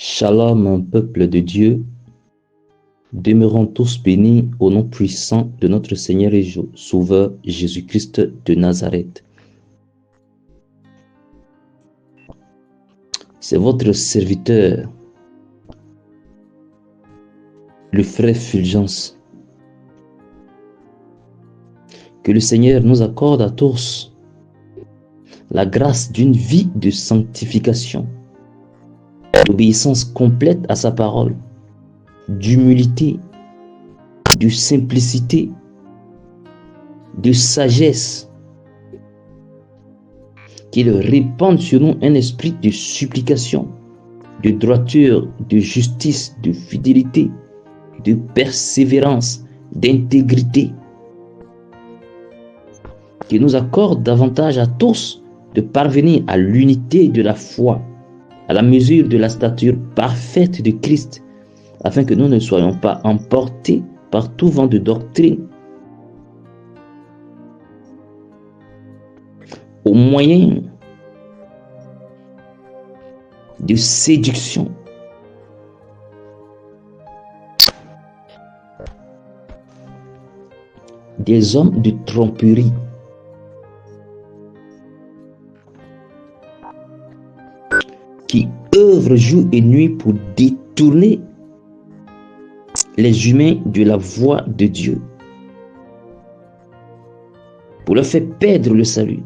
Shalom, peuple de Dieu, demeurons tous bénis au nom puissant de notre Seigneur et Sauveur Jésus-Christ de Nazareth. C'est votre serviteur, le frère Fulgence. Que le Seigneur nous accorde à tous la grâce d'une vie de sanctification, d'obéissance complète à sa parole, d'humilité, de simplicité, de sagesse, qu'il répande sur nous un esprit de supplication, de droiture, de justice, de fidélité, de persévérance, d'intégrité, qu'il nous accorde davantage à tous de parvenir à l'unité de la foi, à la mesure de la stature parfaite de Christ, afin que nous ne soyons pas emportés par tout vent de doctrine, au moyen de séduction, des hommes de tromperie, qui œuvrent jour et nuit pour détourner les humains de la voie de Dieu, pour leur faire perdre le salut.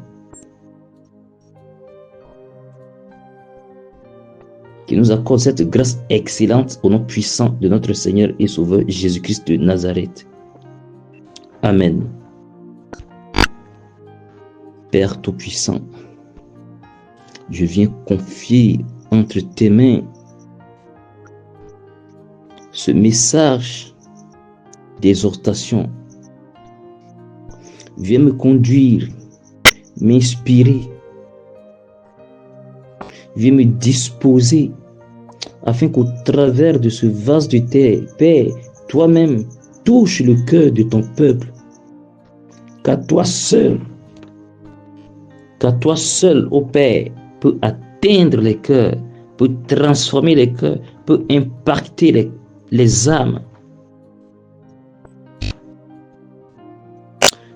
Qui nous accorde cette grâce excellente au nom puissant de notre Seigneur et Sauveur Jésus-Christ de Nazareth. Amen. Père Tout-Puissant, je viens confier entre tes mains ce message d'exhortation. Viens me conduire, m'inspirer, viens me disposer afin qu'au travers de ce vase de terre, Père, toi-même touche le cœur de ton peuple, qu'à toi seul, ô Père, peut atteindre les cœurs, peut transformer les cœurs, peut impacter les âmes.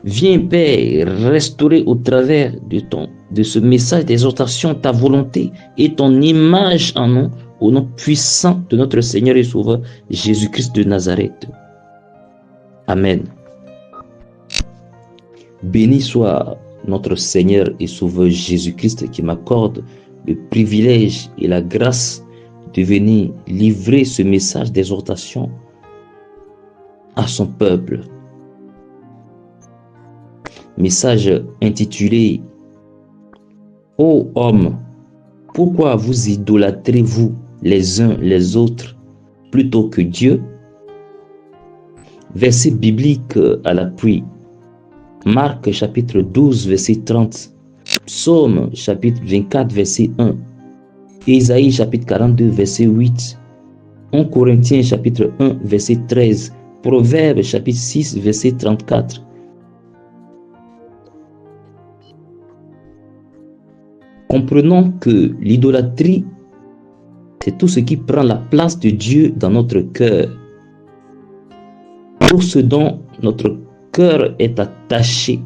Viens, Père, restaurer au travers de ce message d'exhortation ta volonté et ton image en nous, au nom puissant de notre Seigneur et Sauveur Jésus-Christ de Nazareth. Amen. Béni soit notre Seigneur et Sauveur Jésus-Christ qui m'accorde le privilège et la grâce de venir livrer ce message d'exhortation à son peuple. Message intitulé « Ô hommes, pourquoi vous idolâtrez-vous les uns les autres plutôt que Dieu ?» Verset biblique à l'appui. Marc chapitre 12 verset 30. Psaume chapitre 24 verset 1. Ésaïe chapitre 42 verset 8. 1 Corinthiens chapitre 1 verset 13. Proverbes chapitre 6 verset 34. Comprenons que l'idolâtrie, c'est tout ce qui prend la place de Dieu dans notre cœur. Tout ce dont notre cœur est attaché.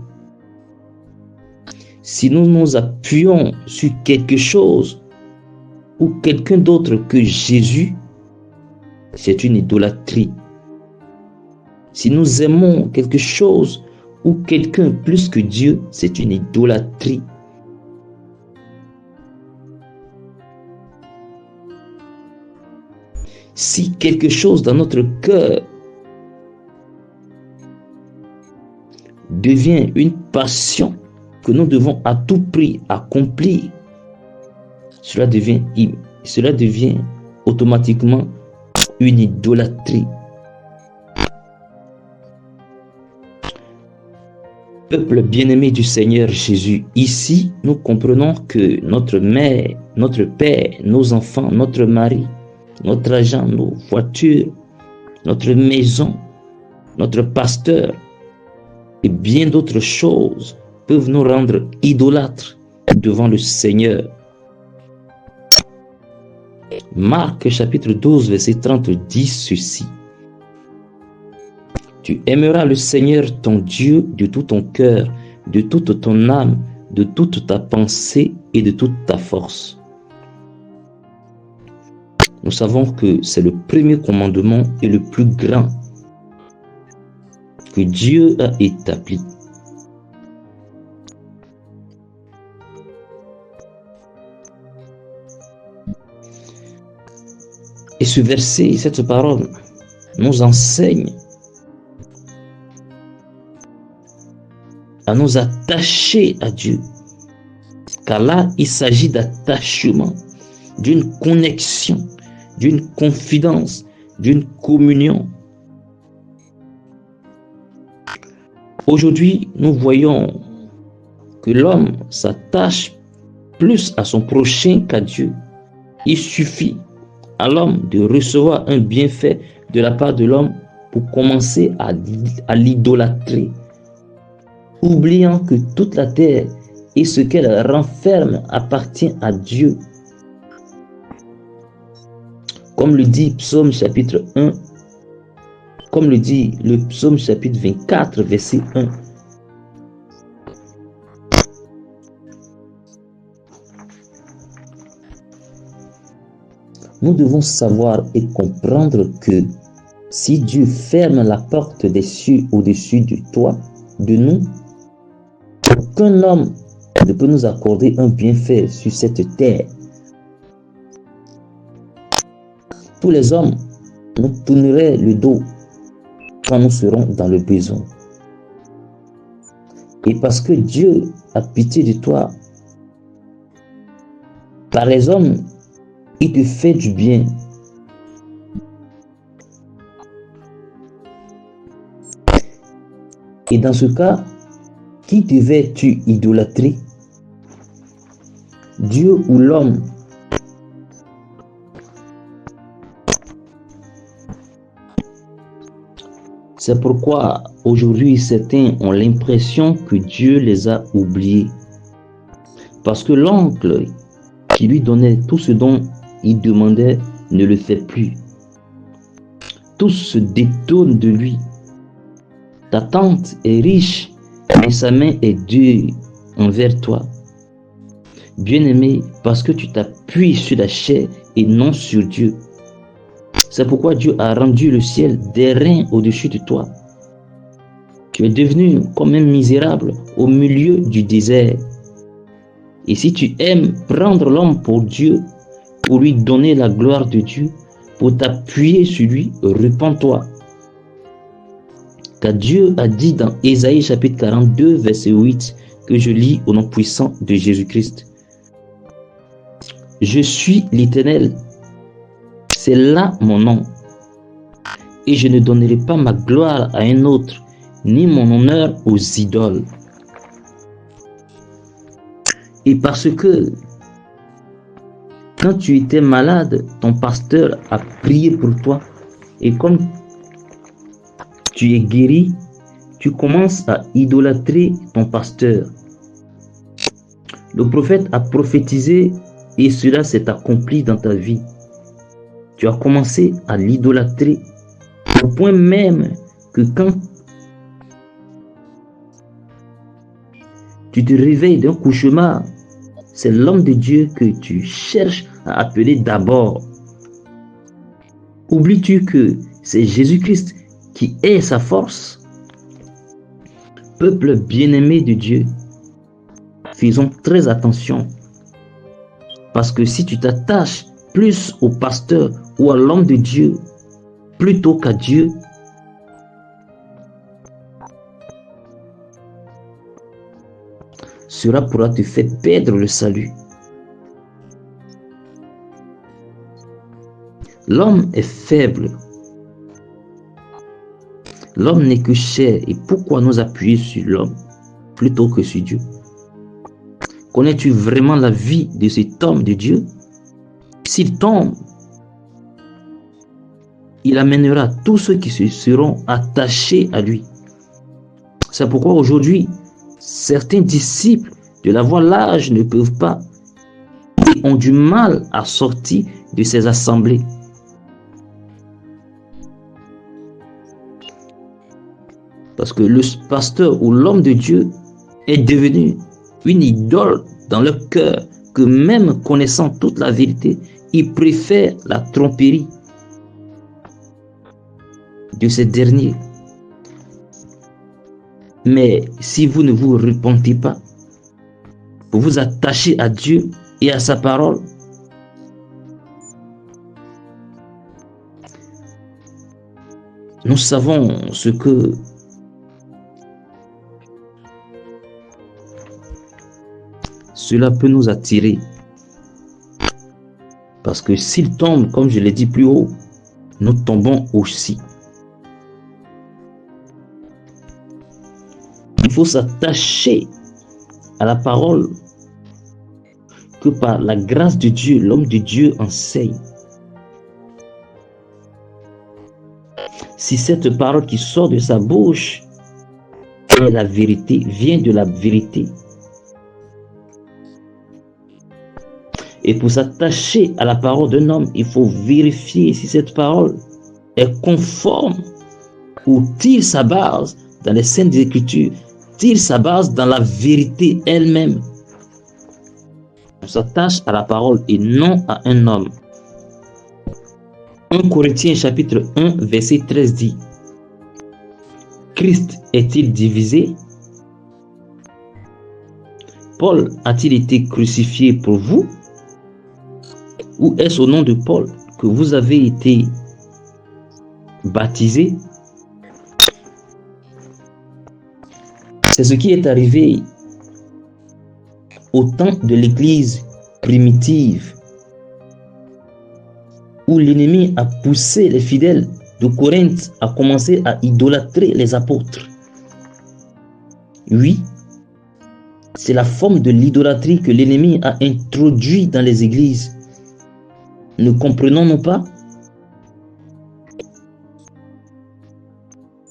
Si nous nous appuyons sur quelque chose ou quelqu'un d'autre que Jésus, c'est une idolâtrie. Si nous aimons quelque chose ou quelqu'un plus que Dieu, c'est une idolâtrie. Si quelque chose dans notre cœur devient une passion que nous devons à tout prix accomplir, cela devient automatiquement une idolâtrie. Peuple bien-aimé du Seigneur Jésus, ici nous comprenons que notre mère, notre père, nos enfants, notre mari, notre argent, nos voitures, notre maison, notre pasteur et bien d'autres choses peuvent nous rendre idolâtres devant le Seigneur. Marc chapitre 12, verset 30 dit ceci. Tu aimeras le Seigneur ton Dieu de tout ton cœur, de toute ton âme, de toute ta pensée et de toute ta force. Nous savons que c'est le premier commandement et le plus grand que Dieu a établi. Et ce verset, cette parole, nous enseigne à nous attacher à Dieu. Car là, il s'agit d'attachement, d'une connexion, d'une confidence, d'une communion. Aujourd'hui, nous voyons que l'homme s'attache plus à son prochain qu'à Dieu. Il suffit à l'homme de recevoir un bienfait de la part de l'homme pour commencer à l'idolâtrer, oubliant que toute la terre et ce qu'elle renferme appartient à Dieu. Comme le dit Psaume chapitre 1, comme le dit le Psaume chapitre 24, verset 1. Nous devons savoir et comprendre que si Dieu ferme la porte des cieux au-dessus de toi, de nous, aucun homme ne peut nous accorder un bienfait sur cette terre. Tous les hommes nous tourneraient le dos quand nous serons dans le besoin. Et parce que Dieu a pitié de toi, par les hommes, il te fait du bien. Et dans ce cas, qui devais-tu idolâtrer? Dieu ou l'homme? C'est pourquoi aujourd'hui certains ont l'impression que Dieu les a oubliés. Parce que l'oncle qui lui donnait tout ce dont il demandait ne le fait plus. Tous se détournent de lui. Ta tante est riche, mais sa main est dure envers toi. Bien-aimé, parce que tu t'appuies sur la chair et non sur Dieu. C'est pourquoi Dieu a rendu le ciel des reins au-dessus de toi. Tu es devenu comme un misérable au milieu du désert. Et si tu aimes prendre l'homme pour Dieu, pour lui donner la gloire de Dieu, pour t'appuyer sur lui, repens-toi. Car Dieu a dit dans Ésaïe chapitre 42, verset 8, que je lis au nom puissant de Jésus-Christ. Je suis l'Éternel, c'est là mon nom, et je ne donnerai pas ma gloire à un autre, ni mon honneur aux idoles. Et parce que quand tu étais malade, ton pasteur a prié pour toi. Et comme tu es guéri, tu commences à idolâtrer ton pasteur. Le prophète a prophétisé et cela s'est accompli dans ta vie. Tu as commencé à l'idolâtrer au point même que quand tu te réveilles d'un cauchemar, c'est l'homme de Dieu que tu cherches à appeler d'abord. Oublies-tu que c'est Jésus-Christ qui est sa force? Peuple bien-aimé de Dieu, faisons très attention. Parce que si tu t'attaches plus au pasteur ou à l'homme de Dieu plutôt qu'à Dieu, cela pourra te faire perdre le salut. L'homme est faible. L'homme n'est que chair. Et pourquoi nous appuyer sur l'homme plutôt que sur Dieu? Connais-tu vraiment la vie de cet homme de Dieu? S'il tombe, il amènera tous ceux qui se seront attachés à lui. C'est pourquoi aujourd'hui, certains disciples de la voie large ne peuvent pas et ont du mal à sortir de ces assemblées. Parce que le pasteur ou l'homme de Dieu est devenu une idole dans leur cœur, que même connaissant toute la vérité, ils préfèrent la tromperie de ces derniers. Mais si vous ne vous repentez pas, vous vous attachez à Dieu et à sa parole, nous savons ce que cela peut nous attirer. Parce que s'il tombe, comme je l'ai dit plus haut, nous tombons aussi. Il faut s'attacher à la parole que par la grâce de Dieu, l'homme de Dieu enseigne. Si cette parole qui sort de sa bouche est la vérité, vient de la vérité, et pour s'attacher à la parole d'un homme, il faut vérifier si cette parole est conforme ou tire sa base dans les Saintes Écritures, tire sa base dans la vérité elle-même. On s'attache à la parole et non à un homme. 1 Corinthiens chapitre 1 verset 13 dit: Christ est-il divisé? Paul a-t-il été crucifié pour vous? Ou est-ce au nom de Paul que vous avez été baptisés? C'est ce qui est arrivé au temps de l'Église primitive, où l'ennemi a poussé les fidèles de Corinthe à commencer à idolâtrer les apôtres. Oui, c'est la forme de l'idolâtrie que l'ennemi a introduit dans les églises. Ne comprenons-nous pas?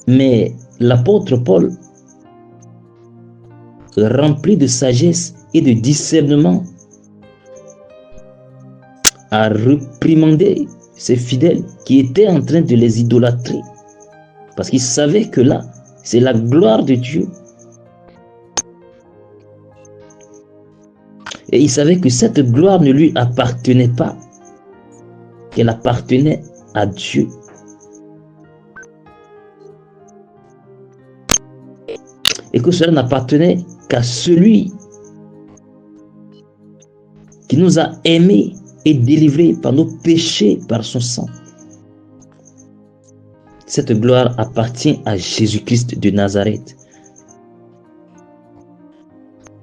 Mais l'apôtre Paul, rempli de sagesse et de discernement, a réprimandé ses fidèles qui étaient en train de les idolâtrer. Parce qu'il savait que là, c'est la gloire de Dieu. Et il savait que cette gloire ne lui appartenait pas, qu'elle appartenait à Dieu. Et que cela n'appartenait qu'à celui qui nous a aimés et délivrés par nos péchés par son sang. Cette gloire appartient à Jésus-Christ de Nazareth.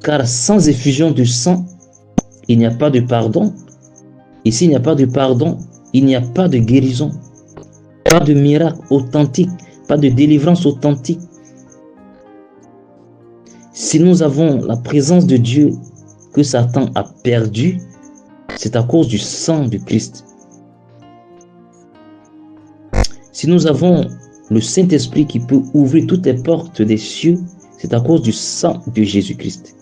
Car sans effusion de sang, il n'y a pas de pardon. Et s'il n'y a pas de pardon, il n'y a pas de guérison, pas de miracle authentique, pas de délivrance authentique. Si nous avons la présence de Dieu que Satan a perdue, c'est à cause du sang de Christ. Si nous avons le Saint-Esprit qui peut ouvrir toutes les portes des cieux, c'est à cause du sang de Jésus-Christ.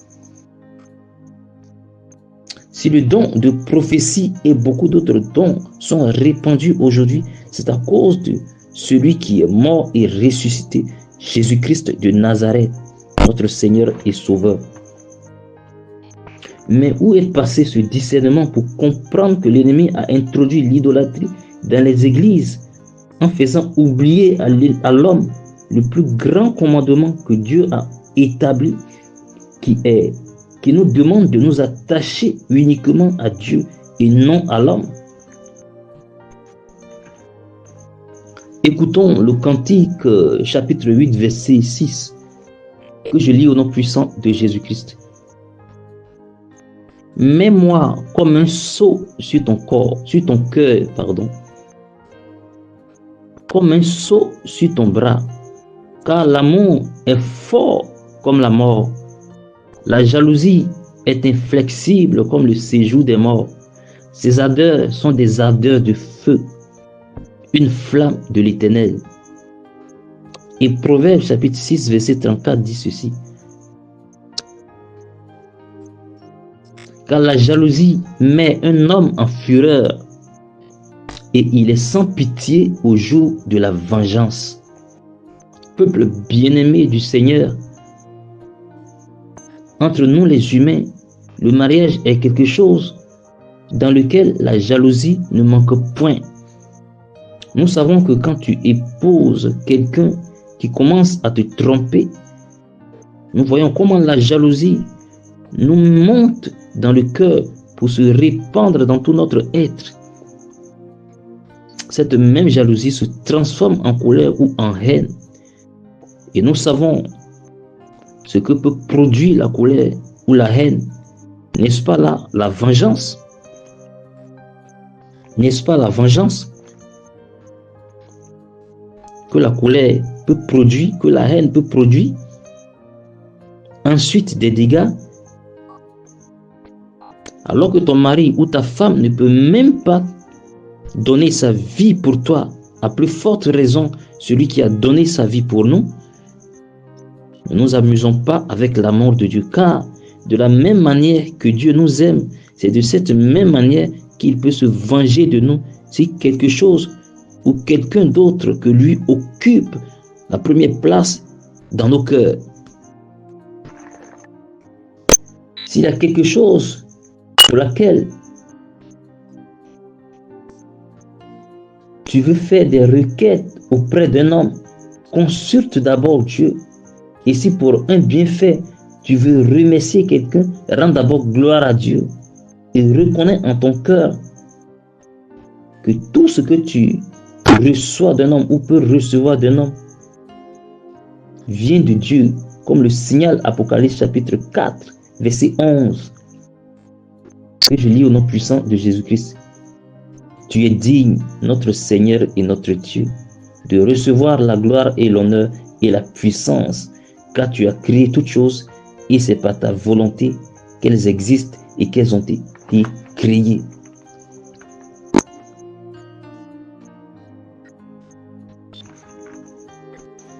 Si le don de prophétie et beaucoup d'autres dons sont répandus aujourd'hui, c'est à cause de celui qui est mort et ressuscité, Jésus-Christ de Nazareth, notre Seigneur et Sauveur. Mais où est passé ce discernement pour comprendre que l'ennemi a introduit l'idolâtrie dans les églises en faisant oublier à l'homme le plus grand commandement que Dieu a établi, qui nous demande de nous attacher uniquement à Dieu et non à l'homme? Écoutons le cantique chapitre 8 verset 6 que je lis au nom puissant de Jésus-Christ. Mets-moi comme un sceau sur ton corps, sur ton cœur, comme un sceau sur ton bras, car l'amour est fort comme la mort. La jalousie est inflexible comme le séjour des morts. Ses ardeurs sont des ardeurs de feu, une flamme de l'Éternel. Et Proverbe chapitre 6 verset 34 dit ceci: car la jalousie met un homme en fureur et il est sans pitié au jour de la vengeance. Peuple bien-aimé du Seigneur, entre nous les humains, le mariage est quelque chose dans lequel la jalousie ne manque point. Nous savons que quand tu épouses quelqu'un qui commence à te tromper, nous voyons comment la jalousie nous monte dans le cœur pour se répandre dans tout notre être. Cette même jalousie se transforme en colère ou en haine. Et nous savons ce que peut produire la colère ou la haine. N'est-ce pas là la vengeance? N'est-ce pas la vengeance que la colère peut produire, que la haine peut produire? Ensuite, des dégâts. Alors que ton mari ou ta femme ne peut même pas donner sa vie pour toi, à plus forte raison, celui qui a donné sa vie pour nous, ne nous amusons pas avec l'amour de Dieu, car de la même manière que Dieu nous aime, c'est de cette même manière qu'il peut se venger de nous si quelque chose ou quelqu'un d'autre que lui occupe la première place dans nos cœurs. S'il y a quelque chose pour laquelle tu veux faire des requêtes auprès d'un homme, consulte d'abord Dieu. Et si pour un bienfait, tu veux remercier quelqu'un, rends d'abord gloire à Dieu. Et reconnais en ton cœur que tout ce que tu reçois d'un homme ou peux recevoir d'un homme vient de Dieu, comme le signale Apocalypse chapitre 4, verset 11, que je lis au nom puissant de Jésus-Christ. Tu es digne, notre Seigneur et notre Dieu, de recevoir la gloire et l'honneur et la puissance, car tu as créé toutes choses et c'est par ta volonté qu'elles existent et qu'elles ont été créées.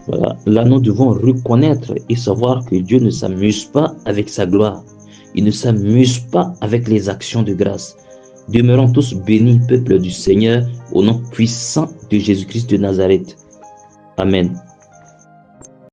Voilà, là nous devons reconnaître et savoir que Dieu ne s'amuse pas avec sa gloire. Il ne s'amuse pas avec les actions de grâce. Demeurons tous bénis, peuple du Seigneur, au nom puissant de Jésus-Christ de Nazareth. Amen.